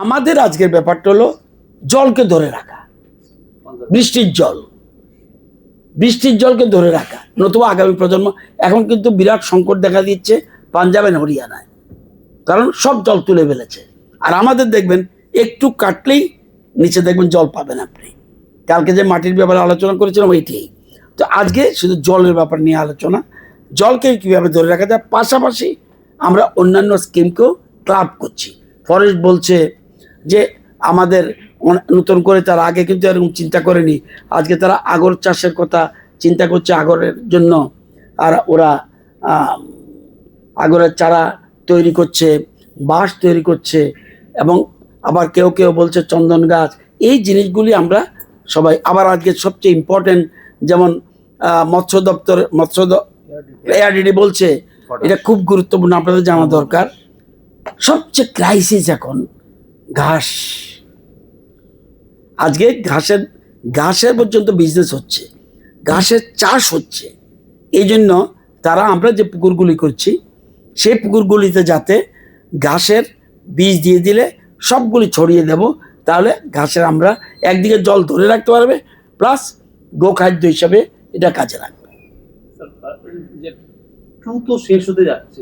আমাদের আজকের ব্যাপারটা হলো জলকে ধরে রাখা, বৃষ্টির জলকে ধরে রাখা, নতুবা আগামী প্রজন্ম। এখন কিন্তু বিরাট সংকট দেখা দিচ্ছে পাঞ্জাব এন্ড হরিয়ানায়, কারণ সব জল তুলে ফেলেছে। আর আমাদের দেখবেন একটু কাটলেই নিচে দেখবেন জল পাবেন আপনি। কালকে যে মাটির ব্যাপারে আলোচনা করেছিলাম এইটাই। তো আজকে শুধু জলের ব্যাপার নিয়ে আলোচনা, জলকে কীভাবে ধরে রাখা যায়। পাশাপাশি আমরা অন্যান্য স্কিমকেও ক্লাব করছি। ফরেস্ট বলছে যে আমাদের নতুন করে, তার আগে কিন্তু এরকম চিন্তা করেনি। আজকে তারা আগর চাষের কথা চিন্তা করছে, আগরের জন্য। আর ওরা আগরের চারা তৈরি করছে, বাঁশ তৈরি করছে, এবং আবার কেউ কেউ বলছে চন্দন গাছ। এই জিনিসগুলি আমরা সবাই, আবার আজকে সবচেয়ে ইম্পর্টেন্ট, যেমন মৎস্য এআরডিডি বলছে এটা খুব গুরুত্বপূর্ণ, আপনাদের জানা দরকার। সবচেয়ে ক্রাইসিস এখন ঘাস। আজকে ঘাসের পর্যন্ত বিজনেস হচ্ছে, ঘাসের চাষ হচ্ছে। এই জন্য তারা, আমরা যে পুকুরগুলি করছি সেই পুকুরগুলিতে যাতে ঘাসের বীজ দিয়ে দিলে সবগুলি ছড়িয়ে দেব, তাহলে ঘাসের আমরা একদিকে জল ধরে রাখতে পারবে, প্লাস গোখাদ্য হিসাবে এটা কাজে লাগবে। দ্রুত শেষ হতে যাচ্ছে,